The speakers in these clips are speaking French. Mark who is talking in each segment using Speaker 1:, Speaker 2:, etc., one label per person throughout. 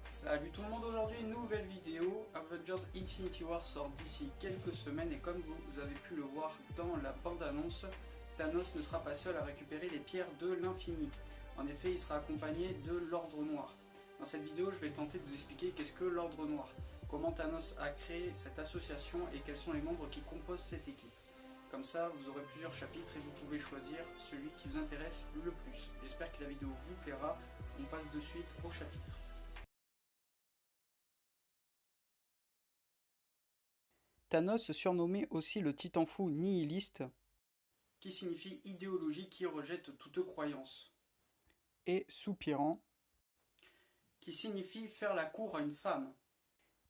Speaker 1: Salut tout le monde, aujourd'hui nouvelle vidéo. Avengers Infinity War sort d'ici quelques semaines et comme vous avez pu le voir dans la bande-annonce, Thanos ne sera pas seul à récupérer les pierres de l'infini. En effet, il sera accompagné de l'Ordre Noir. Dans cette vidéo, je vais tenter de vous expliquer qu'est-ce que l'Ordre Noir, comment Thanos a créé cette association et quels sont les membres qui composent cette équipe. Comme ça, vous aurez plusieurs chapitres et vous pouvez choisir celui qui vous intéresse le plus. J'espère que la vidéo vous plaira. On passe de suite au chapitre. Thanos, surnommé aussi le Titan fou nihiliste, qui signifie idéologie qui rejette toute croyance, et Soupirant, qui signifie faire la cour à une femme,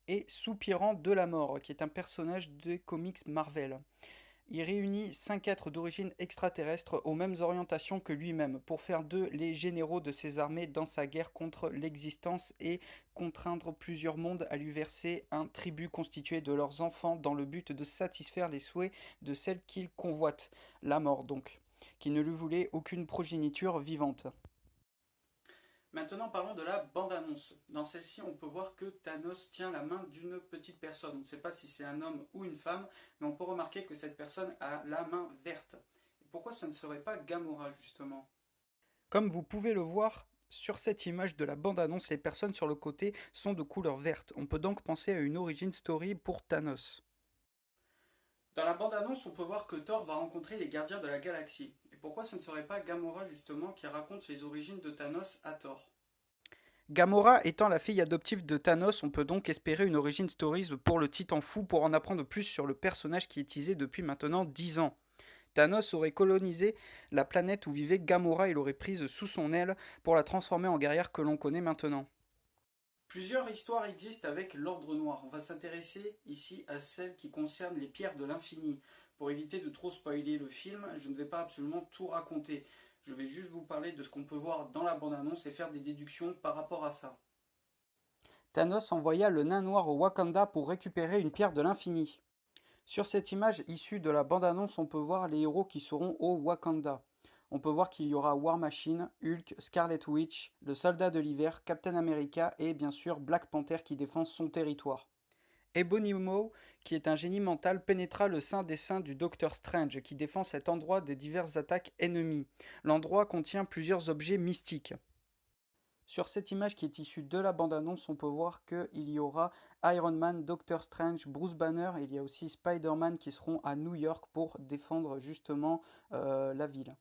Speaker 1: et Soupirant de la mort, qui est un personnage des comics Marvel. Il réunit 5 êtres d'origine extraterrestre aux mêmes orientations que lui-même pour faire d'eux les généraux de ses armées dans sa guerre contre l'existence et contraindre plusieurs mondes à lui verser un tribut constitué de leurs enfants dans le but de satisfaire les souhaits de celle qu'il convoite, la mort donc, qui ne lui voulait aucune progéniture vivante. Maintenant parlons de la bande-annonce. Dans celle-ci, on peut voir que Thanos tient la main d'une petite personne. On ne sait pas si c'est un homme ou une femme, mais on peut remarquer que cette personne a la main verte. Pourquoi ça ne serait pas Gamora, justement? Comme vous pouvez le voir, sur cette image de la bande-annonce, les personnes sur le côté sont de couleur verte. On peut donc penser à une origin story pour Thanos. Dans la bande-annonce, on peut voir que Thor va rencontrer les gardiens de la galaxie. Et pourquoi ce ne serait pas Gamora justement qui raconte les origines de Thanos à Thor? Gamora étant la fille adoptive de Thanos, on peut donc espérer une origin story pour le Titan fou pour en apprendre plus sur le personnage qui est teasé depuis maintenant 10 ans. Thanos aurait colonisé la planète où vivait Gamora et l'aurait prise sous son aile pour la transformer en guerrière que l'on connaît maintenant. Plusieurs histoires existent avec l'Ordre Noir. On va s'intéresser ici à celle qui concerne les pierres de l'infini. Pour éviter de trop spoiler le film, je ne vais pas absolument tout raconter. Je vais juste vous parler de ce qu'on peut voir dans la bande-annonce et faire des déductions par rapport à ça. Thanos envoya le nain noir au Wakanda pour récupérer une pierre de l'infini. Sur cette image issue de la bande-annonce, on peut voir les héros qui seront au Wakanda. On peut voir qu'il y aura War Machine, Hulk, Scarlet Witch, le Soldat de l'Hiver, Captain America et bien sûr Black Panther qui défend son territoire. Ebonimo, qui est un génie mental, pénétra le sein des seins du Docteur Strange qui défend cet endroit des diverses attaques ennemies. L'endroit contient plusieurs objets mystiques. Sur cette image qui est issue de la bande-annonce, on peut voir qu'il y aura Iron Man, Doctor Strange, Bruce Banner et il y a aussi Spider-Man qui seront à New York pour défendre justement la ville.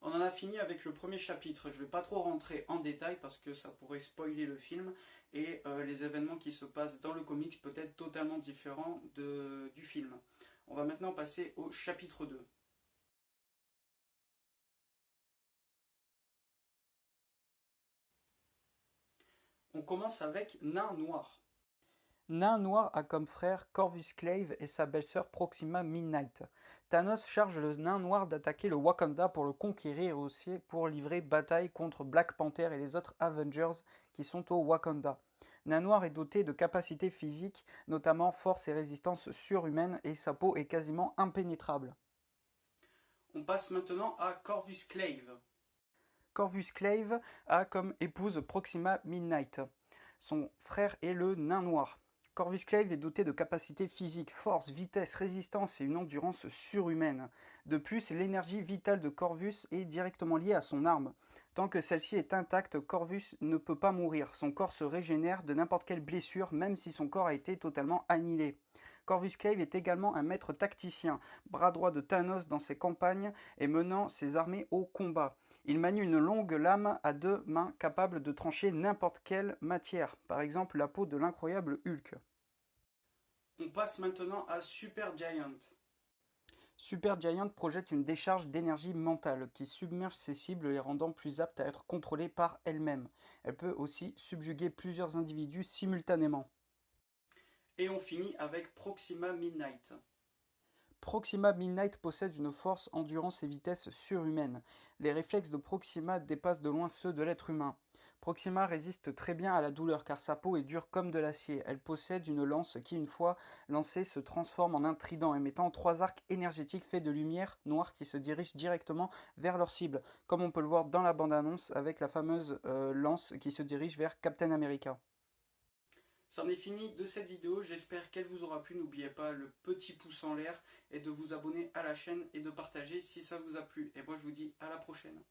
Speaker 1: On en a fini avec le premier chapitre. Je ne vais pas trop rentrer en détail parce que ça pourrait spoiler le film et les événements qui se passent dans le comics peut être totalement différents du film. On va maintenant passer au chapitre 2. On commence avec Nain Noir. Nain Noir a comme frère Corvus Glaive et sa belle-sœur Proxima Midnight. Thanos charge le Nain Noir d'attaquer le Wakanda pour le conquérir et aussi pour livrer bataille contre Black Panther et les autres Avengers qui sont au Wakanda. Nain Noir est doté de capacités physiques, notamment force et résistance surhumaine, et sa peau est quasiment impénétrable. On passe maintenant à Corvus Glaive. Corvus Glaive a comme épouse Proxima Midnight. Son frère est le Nain Noir. Corvus Glaive est doté de capacités physiques, force, vitesse, résistance et une endurance surhumaine. De plus, l'énergie vitale de Corvus est directement liée à son arme. Tant que celle-ci est intacte, Corvus ne peut pas mourir. Son corps se régénère de n'importe quelle blessure, même si son corps a été totalement annihilé. Corvus Glaive est également un maître tacticien, bras droit de Thanos dans ses campagnes et menant ses armées au combat. Il manie une longue lame à 2 mains capable de trancher n'importe quelle matière, par exemple la peau de l'incroyable Hulk. On passe maintenant à Supergiant. Supergiant projette une décharge d'énergie mentale qui submerge ses cibles, les rendant plus aptes à être contrôlées par elle-même. Elle peut aussi subjuguer plusieurs individus simultanément. Et on finit avec Proxima Midnight. Proxima Midnight possède une force, endurance et vitesse surhumaine. Les réflexes de Proxima dépassent de loin ceux de l'être humain. Proxima résiste très bien à la douleur car sa peau est dure comme de l'acier. Elle possède une lance qui, une fois lancée, se transforme en un trident émettant 3 arcs énergétiques faits de lumière noire qui se dirigent directement vers leur cible, comme on peut le voir dans la bande-annonce avec la fameuse lance qui se dirige vers Captain America. C'en est fini de cette vidéo, j'espère qu'elle vous aura plu. N'oubliez pas le petit pouce en l'air et de vous abonner à la chaîne et de partager si ça vous a plu. Et moi je vous dis à la prochaine.